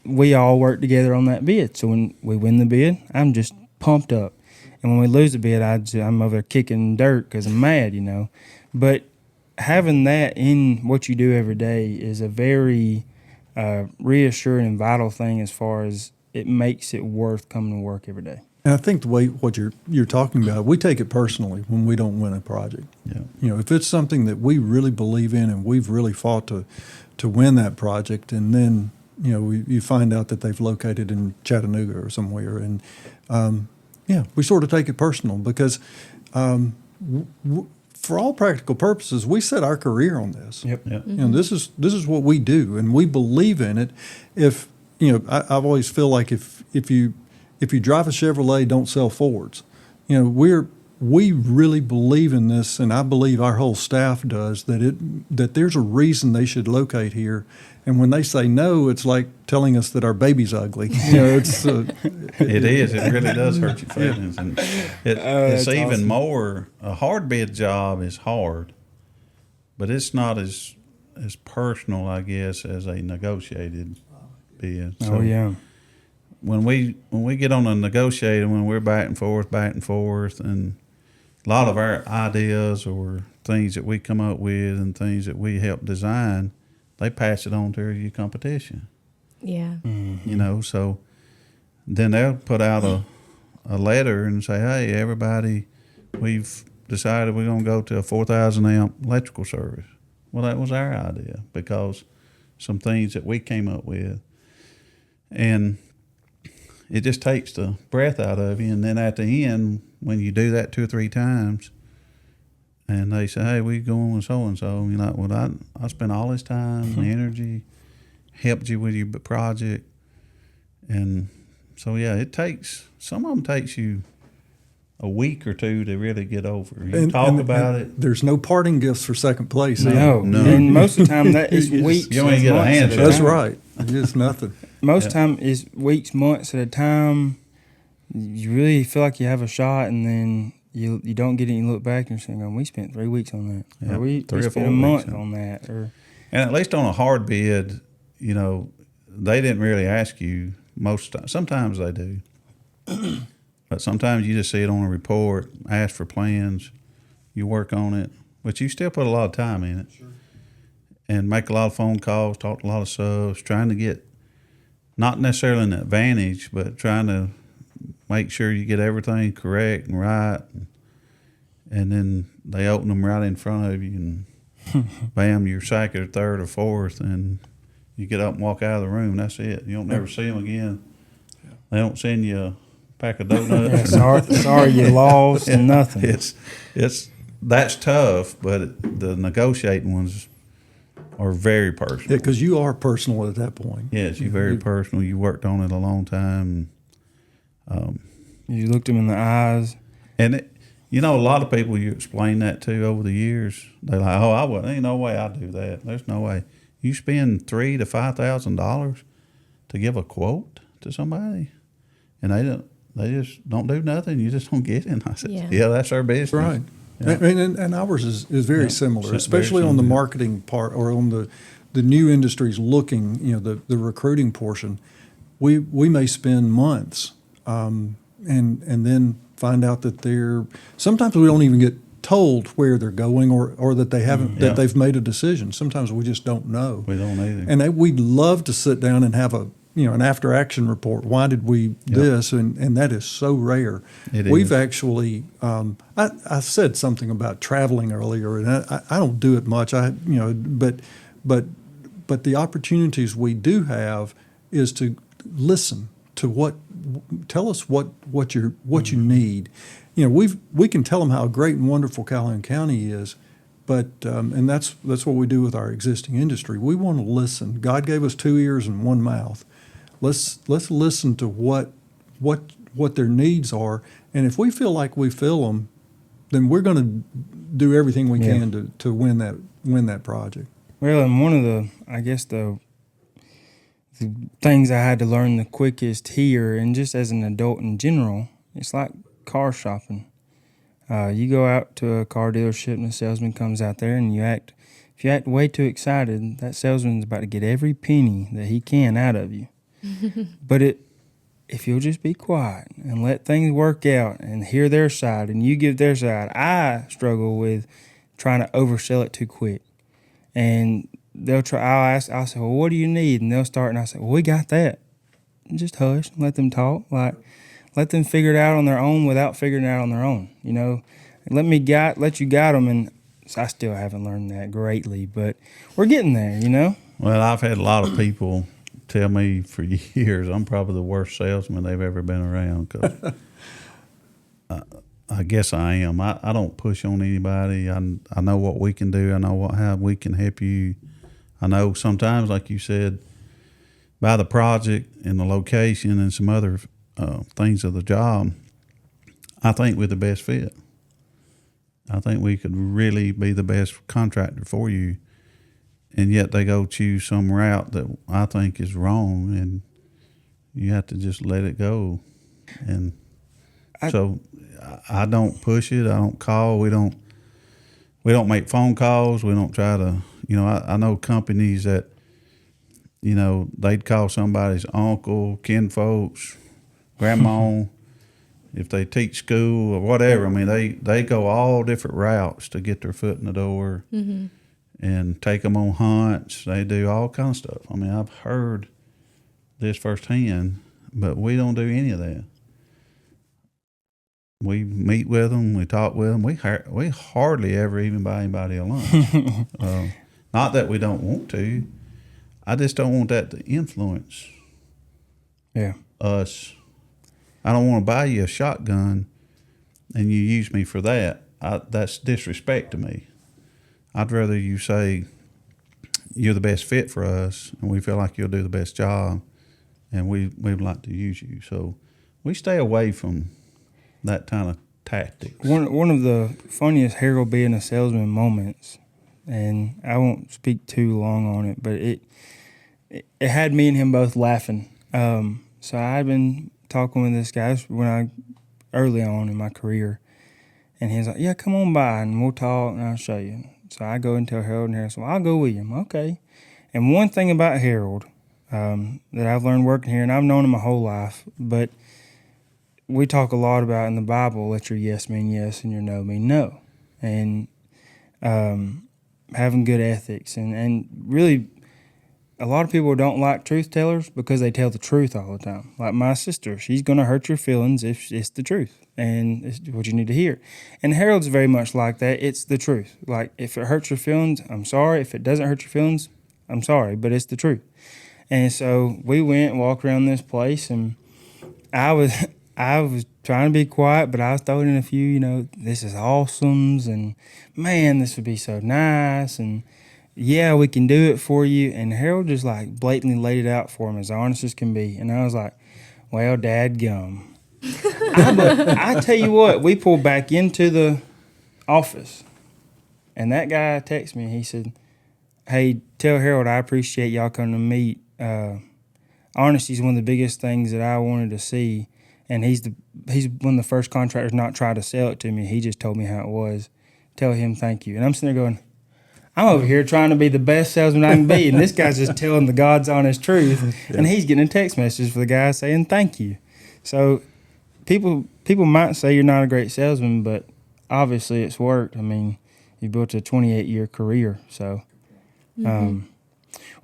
we all work together on that bid. So when we win the bid, I'm just pumped up. And when we lose the bid, I'm over there kicking dirt because I'm mad, you know. But having that in what you do every day is a very reassuring and vital thing, as far as it makes it worth coming to work every day. And I think the way what you're talking about, we take it personally when we don't win a project. Yeah. You know, if it's something that we really believe in and we've really fought to win that project, and then you know you find out that they've located in Chattanooga or somewhere, and we sort of take it personal because you for all practical purposes, we set our career on this. Yep. Yep. You know, this is what we do, and we believe in it. If you know, I've always feel like if you drive a Chevrolet, don't sell Fords. You know, we really believe in this, and I believe our whole staff does, that there's a reason they should locate here. And when they say no, it's like telling us that our baby's ugly. You know, it's It is. It really does hurt your feelings, and it's that's even awesome. more. A hard bid job is hard, but it's not as personal, I guess, as a negotiated bid. Oh yeah. When we get on a negotiated, when we're back and forth, and a lot of our ideas or things that we come up with and things that we help design, they pass it on to your competition. Yeah. You know, so then they'll put out a letter and say, hey, everybody, we've decided we're going to go to a 4,000 amp electrical service. Well, that was our idea because some things that we came up with. And it just takes the breath out of you. And then at the end, when you do that 2 or 3 times, and they say, hey, we going with so-and-so, you're like, well, I spent all this time and energy, helped you with your project. And so, yeah, some of them takes you a week or 2 to really get over. You talk about it. There's no parting gifts for second place. No. And most of the time that is weeks. You only get a months at handshake. That's time. right. It's nothing. Most time is weeks, months at a time. You really feel like you have a shot, and then you don't get it. And you look back and you're saying, "We spent 3 weeks on that, Yeah, or we 3 or spent 4 a month weeks, yeah. on that." Or And at least on a hard bid, you know, they didn't really ask you most of the time. Sometimes they do. But sometimes you just see it on a report, ask for plans, you work on it, but you still put a lot of time in it. Sure. And make a lot of phone calls, talk to a lot of subs, trying to get not necessarily an advantage, but trying to make sure you get everything correct and right. And then they open them right in front of you, and bam, you're second or third or fourth, and you get up and walk out of the room. That's it. You don't never see them again. They don't send you a pack of donuts. sorry, you lost and nothing. That's tough, but the negotiating ones are very personal. Yeah, because you are personal at that point. Yes, you're very personal. You worked on it a long time. You looked them in the eyes. And a lot of people you explain that to over the years, they're like, "Oh, I wouldn't. Ain't no way I do that. There's no way." You spend $3,000 to $5,000 to give a quote to somebody, and they just don't do nothing. You just don't get it. And I said, "Yeah, that's our business." Right. Yeah. And ours is very similar, very especially on the similar. marketing part or on the new industries looking, the recruiting portion. We may spend months and then find out that sometimes we don't even get told where they're going or that they haven't, that they've made a decision. Sometimes we just don't know. We don't either. And we'd love to sit down and have an after action report. Why did we this? And that is so rare. We've actually, I said something about traveling earlier, and I don't do it much. But the opportunities we do have is to listen to tell us what you need. We can tell them how great and wonderful Calhoun County is. But and that's what we do with our existing industry. We want to listen. God gave us 2 ears and 1 mouth. Let's listen to what their needs are, and if we feel like we fill them, then we're going to do everything we can to win that project. Well, and one of the things I had to learn the quickest here, and just as an adult in general, it's like car shopping. You go out to a car dealership and a salesman comes out there, and if you act way too excited, that salesman's about to get every penny that he can out of you. But if you'll just be quiet and let things work out and hear their side and you give their side, I struggle with trying to oversell it too quick. And I'll say, well, what do you need? And they'll start, and I say, well, we got that. And just hush and let them talk. Like, let them figure it out on their own without figuring it out on their own. Let you guide them. And I still haven't learned that greatly, but we're getting there, Well, I've had a lot of people tell me for years I'm probably the worst salesman they've ever been around, because I guess I am. I don't push on anybody. I know what we can do. I know how we can help you. I know sometimes, like you said, by the project and the location and some other things of the job, I think we're the best fit. I think we could really be the best contractor for you. And yet they go choose some route that I think is wrong, and you have to just let it go. And so I don't push it. I don't call. We don't make phone calls. We don't try to, I know companies that, they'd call somebody's uncle, kinfolks, grandma, if they teach school or whatever. I mean, they go all different routes to get their foot in the door and take them on hunts. They do all kinds of stuff. I mean, I've heard this firsthand, but we don't do any of that. We meet with them. We talk with them. We hardly ever even buy anybody a lunch. Not that we don't want to. I just don't want that to influence us. I don't want to buy you a shotgun and you use me for that. That's disrespect to me. I'd rather you say you're the best fit for us and we feel like you'll do the best job and we'd like to use you. So we stay away from that kind of tactics. One of the funniest Harold being a salesman moments, and I won't speak too long on it, but it had me and him both laughing. So I'd been talking with this guy early on in my career, and he's like, "Yeah, come on by and we'll talk and I'll show you." So I go and tell Harold, and Harold said, "Well, I'll go with him." Okay. And one thing about Harold that I've learned working here, and I've known him my whole life, but we talk a lot about in the Bible, let your yes mean yes and your no mean no. And having good ethics. And really, a lot of people don't like truth tellers because they tell the truth all the time. Like my sister, she's going to hurt your feelings if it's the truth. And it's what you need to hear. And Harold's very much like that. It's the truth. Like, if it hurts your feelings, I'm sorry. If it doesn't hurt your feelings, I'm sorry. But it's the truth. And so we went and walked around this place, and I was trying to be quiet, but I was throwing in a few, this is awesomes, and man, this would be so nice, and yeah, we can do it for you. And Harold just like blatantly laid it out for him as honest as can be. And I was like, well, dadgum. I tell you what, we pulled back into the office, and that guy texted me. He said, "Hey, tell Harold I appreciate y'all coming to meet. Honesty is one of the biggest things that I wanted to see. And he's one of the first contractors not try to sell it to me. He just told me how it was. Tell him thank you." And I'm sitting there going, I'm over here trying to be the best salesman I can be, and this guy's just telling the God's honest truth, and he's getting a text message for the guy saying thank you. So people might say you're not a great salesman, but obviously it's worked. I mean, you built a 28-year career. So,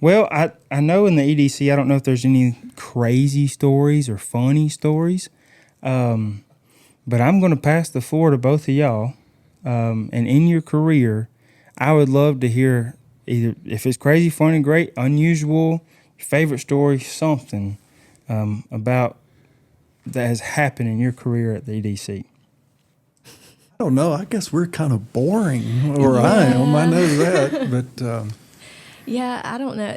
well, I know in the EDC, I don't know if there's any crazy stories or funny stories, but I'm going to pass the floor to both of y'all. And in your career, I would love to hear either if it's crazy, funny, great, unusual, your favorite story, something about that has happened in your career at the EDC. I don't know. I guess we're kind of boring where I am. I know that, but yeah, I don't know.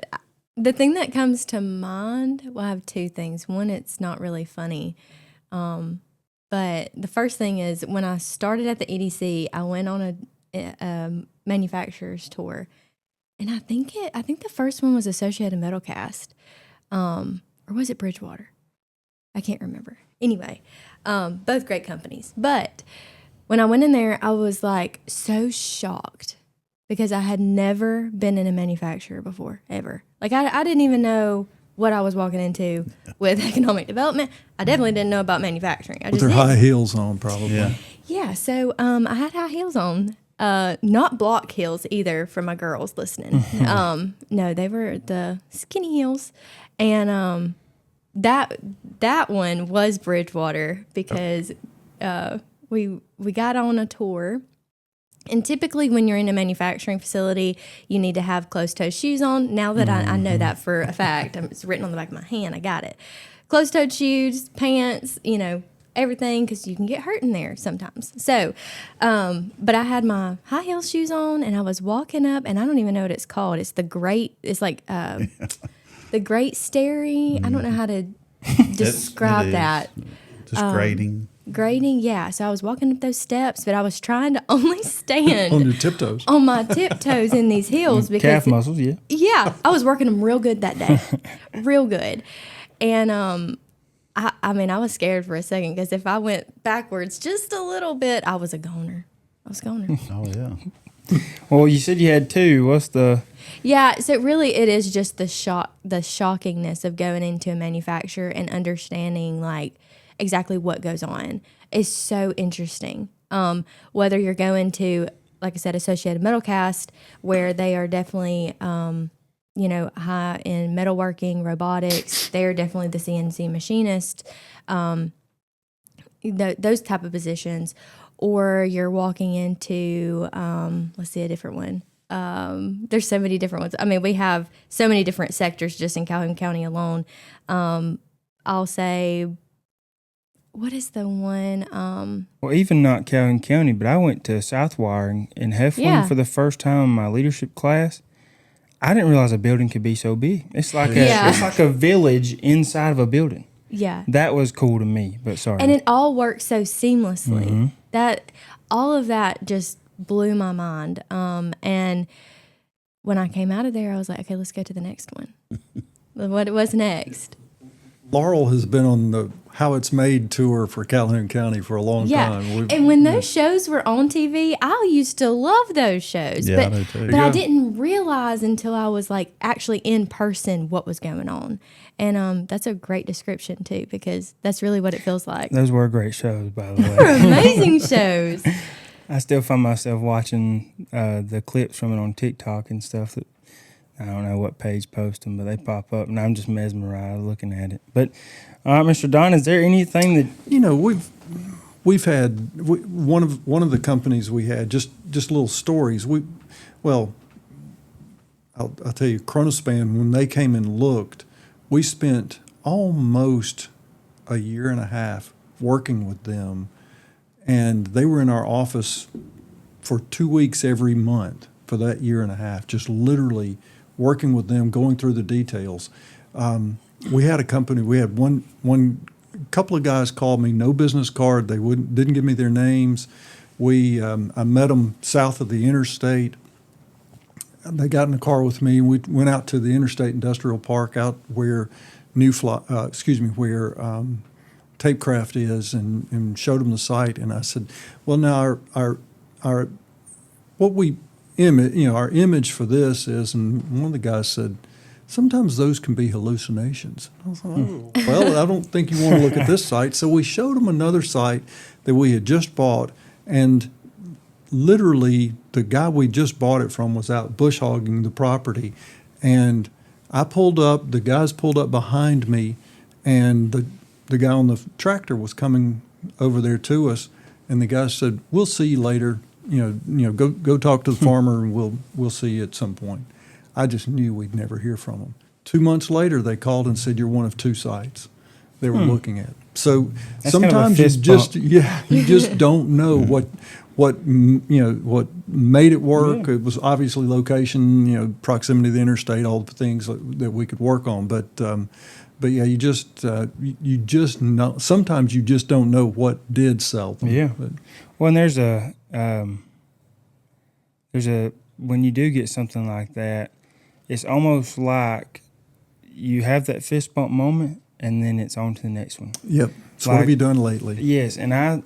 The thing that comes to mind, well, I have two things. One, it's not really funny. But the first thing is when I started at the EDC, I went on a manufacturer's tour. And I think the first one was Associated Metalcast. Or was it Bridgewater? I can't remember. Anyway, both great companies. But when I went in there, I was like so shocked because I had never been in a manufacturer before, ever. Like I didn't even know what I was walking into with economic development. I definitely didn't know about manufacturing. with their high heels on, probably. Yeah. So I had high heels on, not block heels either for my girls listening. No, they were the skinny heels, and that one was Bridgewater because we got on a tour. And typically when you're in a manufacturing facility, you need to have closed-toed shoes on. Now that I know that for a fact, it's written on the back of my hand, I got it. Closed-toed shoes, pants, everything because you can get hurt in there sometimes. So, but I had my high heel shoes on and I was walking up, and I don't even know what it's called. It's it's like the Great Stairy. I don't know how to describe that. Just grading. Grading, yeah. So I was walking up those steps, but I was trying to only stand On your tiptoes. on my tiptoes in these heels because Calf muscles, yeah. yeah, I was working them real good that day, real good. And I mean, I was scared for a second because if I went backwards just a little bit, I was a goner. Oh, yeah. Well, you said you had two. What's the... Yeah, so really it is just the shockingness of going into a manufacturer and understanding like exactly what goes on is so interesting. Whether you're going to, like I said, Associated Metal Cast, where they are definitely, high in metalworking, robotics, they're definitely the CNC machinist, those type of positions. Or you're walking into, let's see, a different one. There's so many different ones. I mean, we have so many different sectors just in Calhoun County alone. I'll say, what is the one? Well, even not Calhoun County, but I went to Southwire in Heflin for the first time in my leadership class. I didn't realize a building could be so big. It's like it's like a village inside of a building. Yeah. That was cool to me, but sorry. And it all works so seamlessly. Mm-hmm. That all of that just blew my mind. And when I came out of there, I was like, okay, let's go to the next one. What was next? Laurel has been on the How It's Made tour for Calhoun County for a long time. And when those shows were on TV, I used to love those shows. Yeah, but I do too. but I didn't realize until I was like actually in person what was going on. And that's a great description too, because that's really what it feels like. Those were great shows, by the They were way. amazing shows. I still find myself watching the clips from it on TikTok and stuff that I don't know what page post them, but they pop up, and I'm just mesmerized looking at it. But, Mr. Don, is there anything that we've had one of the companies we had just little stories. I'll tell you, Chronospan, when they came and looked, we spent almost a year and a half working with them, and they were in our office for 2 weeks every month for that year and a half, just literally working with them, going through the details. We had a company. We had one couple of guys called me, no business card. They didn't give me their names. I met them south of the interstate. They got in the car with me. We went out to the Interstate Industrial Park out where Tapecraft is, and showed them the site. And I said, well, now our image for this is, and one of the guys said, sometimes those can be hallucinations. I was like, oh, well, I don't think you want to look at this site. So we showed them another site that we had just bought, and literally the guy we just bought it from was out bush hogging the property. And the guys pulled up behind me, and the guy on the tractor was coming over there to us, and the guy said, we'll see you later. Go talk to the farmer, and we'll see you at some point. I just knew we'd never hear from them. 2 months later, they called and said, you're one of two sites they were looking at. So That's sometimes kind of you just don't know what made it work. Yeah. It was obviously location, proximity to the interstate, all the things that we could work on. But yeah, you just know. Sometimes you just don't know what did sell them. Yeah. But, well, and there's a when you do get something like that, it's almost like you have that fist bump moment, and then it's on to the next one. yep. So what have you done lately? Yes, and I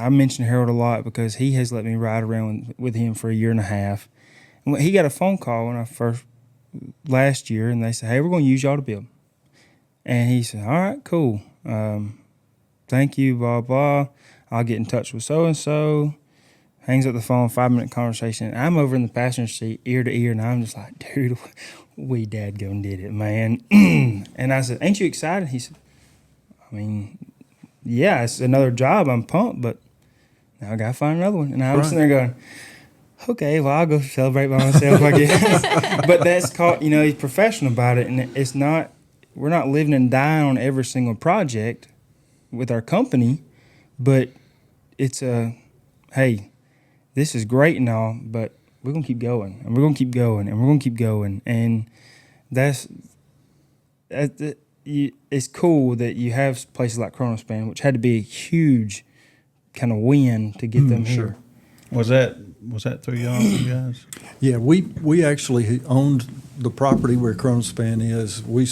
mention Harold a lot because he has let me ride around with him for a year and a half. And he got a phone call when I first last year, and they said, "Hey, we're going to use y'all to build." And he said, "All right, cool. Thank you, blah blah. I'll get in touch with so and so." Hangs up the phone, 5-minute conversation. I'm over in the passenger seat, ear to ear, and I'm just like, dude, we dadgum did it, man. And I said, ain't you excited? He said, I mean, yeah, it's another job. I'm pumped, but now I got to find another one. And I was sitting there going, okay, well, I'll go celebrate by myself, I guess. But that's called, he's professional about it. And it's not, we're not living and dying on every single project. with our company, but it's hey, this is great and all, but we're gonna keep going, and we're gonna keep going, and we're gonna keep going, and it's cool that you have places like Chronospan, which had to be a huge kind of win to get them here. Was that through y'all, you guys? Yeah, we actually owned the property where Kronospan is. We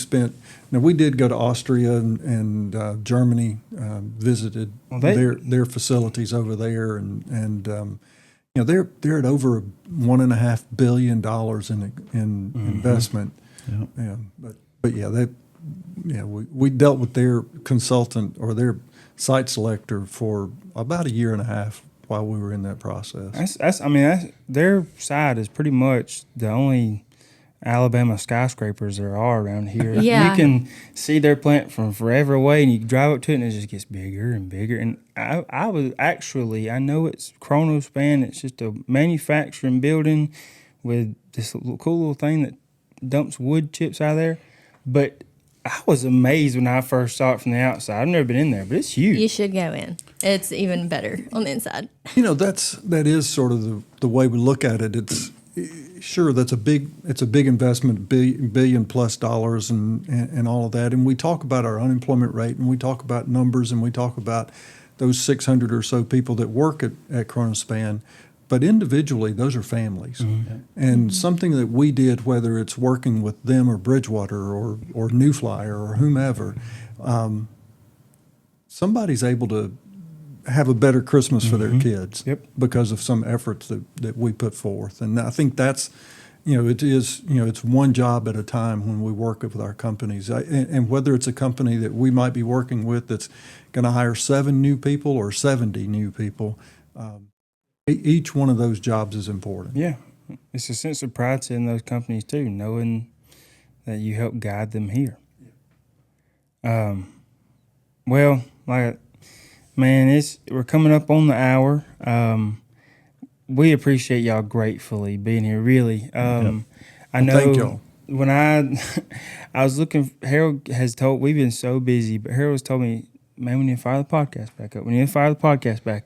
did go to Austria and Germany, visited their facilities over there, and they're at over $1.5 billion in investment. Yep. Yeah, but we dealt with their consultant or their site selector for about a year and a half while we were in that process. Their side is pretty much the only Alabama skyscrapers there are around here. Yeah. You can see their plant from forever away, and you drive up to it, and it just gets bigger and bigger. And I know it's Chronospan. It's just a manufacturing building with this cool little thing that dumps wood chips out of there. But I was amazed when I first saw it from the outside. I've never been in there, but it's huge. You should go in. It's even better on the inside. That is sort of the way we look at it. It's sure it's a big investment, billion plus dollars and all of that. And we talk about our unemployment rate, and we talk about numbers, and we talk about those 600 or so people that work at Chronospan. But individually, those are families. Mm-hmm. And something that we did, whether it's working with them or Bridgewater or New Flyer or whomever, somebody's able to have a better Christmas for their kids because of some efforts that we put forth. And I think that's, it's one job at a time when we work with our companies. And whether it's a company that we might be working with that's going to hire 7 new people or 70 new people, each one of those jobs is important. Yeah. It's a sense of pride in those companies, too, knowing that you help guide them here. Well, we're coming up on the hour. We appreciate y'all gratefully being here, really. I know thank y'all. When I was looking, Harold has told, we've been so busy, but Harold has told me, man, we need to fire the podcast back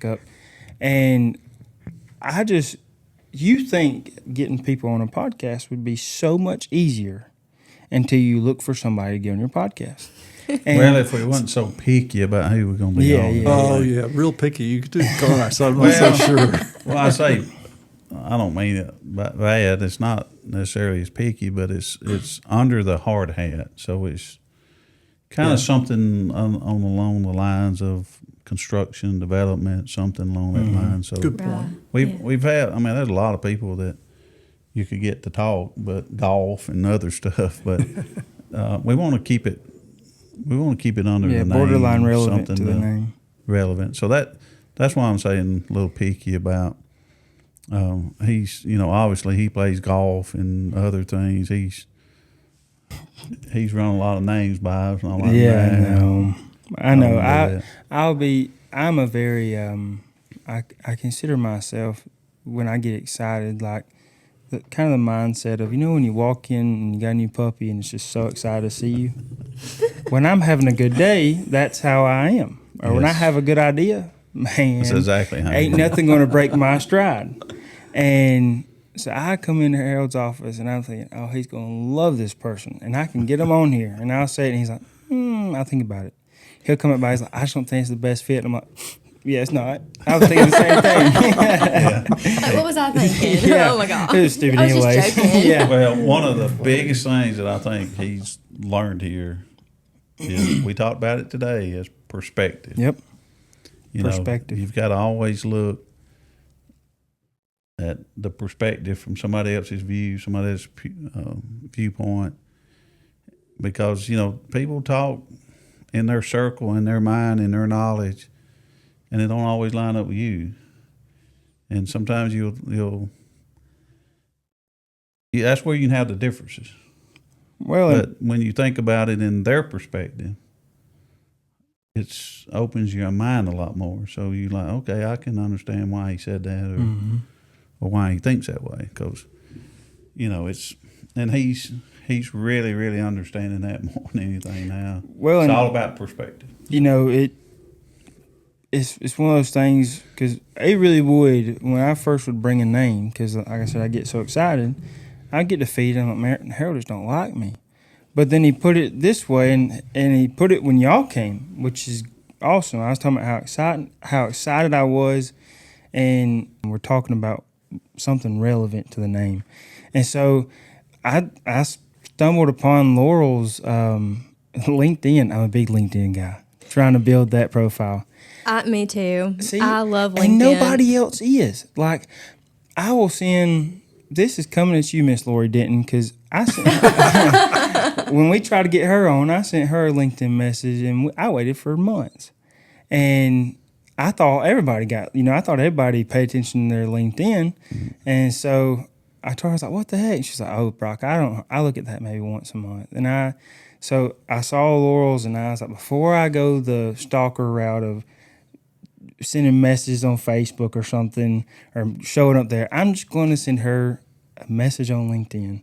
up. And you think getting people on a podcast would be so much easier until you look for somebody to get on your podcast. Well, if we wasn't so picky about who we're going to be on. Yeah. Oh, yeah, real picky. You could do gosh, I'm not so sure. Well, I don't mean it bad. It's not necessarily as picky, but it's under the hard hat. So it's kind of something along the lines of construction, development, something along that line. So good point. We've had, there's a lot of people that you could get to talk, but golf and other stuff. But we want to keep it. We want to keep it under the name, borderline relevant to the name. Relevant. So that's why I'm saying a little picky about. He's obviously he plays golf and other things. He's run a lot of names by us. And all like that. I know. I'm a very I consider myself, when I get excited, like the kind of the mindset of, when you walk in and you got a new puppy and it's just so excited to see you. When I'm having a good day, that's how I am. Or when I have a good idea, man, that's exactly how ain't nothing going to break my stride. And so I come into Harold's office and I'm thinking, oh, he's going to love this person, and I can get him on here. And I'll say it, and he's like, I'll think about it. He'll come up by, he's like, I just don't think it's the best fit. And I'm like, yeah, it's not. I was thinking the same thing. Like, what was I thinking? Yeah. Oh my God. It was stupid I was anyways. just joking. Yeah. Well, one of the biggest things that I think he's learned here is, we talked about it today, is perspective. Yep. Perspective. You've got to always look at the perspective from somebody else's view, somebody else's viewpoint, because people talk in their circle, in their mind, in their knowledge, and it don't always line up with you. And sometimes that's where you can have the differences. But when you think about it in their perspective, it opens your mind a lot more. So you're like, okay, I can understand why he said that, or why he thinks that way. Because, and he's really, really understanding that more than anything now. Well, it's all about perspective. it's one of those things because it really would when I first would bring a name because like I said I get so excited I get defeated. I'm like, Harold just don't like me. But then he put it this way, and he put it when y'all came, which is awesome. I was talking about how excited I was, and we're talking about something relevant to the name. And so I stumbled upon Laurel's LinkedIn. I'm a big LinkedIn guy, trying to build that profile. Me too. See, I love LinkedIn. And nobody else is. Like, I will send, this is coming at you, Miss Lori Denton, because I sent, when we tried to get her on, I sent her a LinkedIn message, and I waited for months. And I thought everybody paid attention to their LinkedIn. And so I told her, I was like, what the heck? She's like, oh, Brock, I look at that maybe once a month. And so I saw Laurel's, and I was like, before I go the stalker route of sending messages on Facebook or something or showing up there, I'm just going to send her a message on LinkedIn.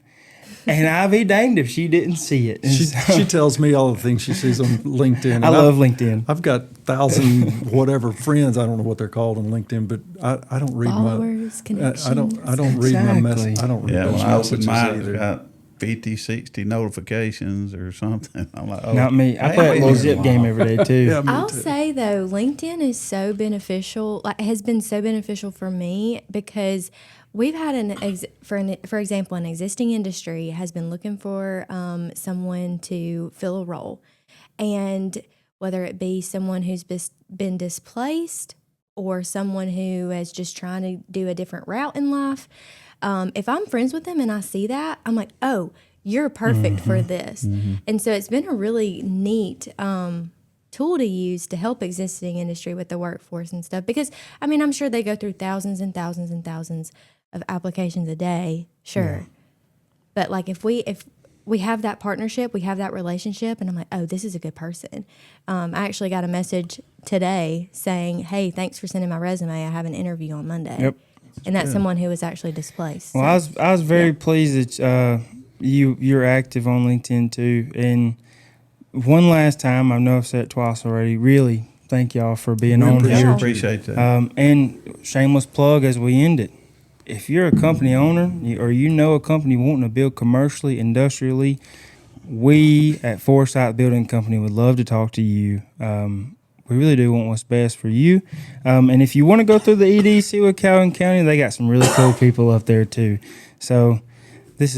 And I'll be danged if she didn't see it. She tells me all the things she sees on LinkedIn. I love LinkedIn. I've got 1,000 whatever friends. I don't know what they're called on LinkedIn, but I don't read Followers, I don't read my message. I don't read Yeah, those when I open messages mine, either. it's got 50, 60 notifications or something. I'm like, oh. Not me. I hey, play that little wait a zip minute. game every day, too. Yeah, me I'll too. say though, LinkedIn is so beneficial. Like, has been so beneficial for me because we've had for example, an existing industry has been looking for someone to fill a role, and whether it be someone who's been displaced or someone who is just trying to do a different route in life. If I'm friends with them and I see that, I'm like, oh, you're perfect for this. And so it's been a really neat tool to use to help existing industry with the workforce and stuff. Because, I mean, I'm sure they go through thousands and thousands and thousands of applications a day, sure. Yeah. But, like, if we have that partnership, we have that relationship, and I'm like, oh, this is a good person. I actually got a message today saying, hey, thanks for sending my resume. I have an interview on Monday. Yep. And that's someone who was actually displaced. Well, so. I was very pleased that you're active on LinkedIn too. And one last time, I know I've said it twice already. Really, thank y'all for being on here. Appreciate that. And shameless plug as we end it. If you're a company owner or you know a company wanting to build commercially, industrially, we at Forsyth Building Company would love to talk to you. We really do want what's best for you. And if you want to go through the EDC with Calhoun County, they got some really cool people up there too. So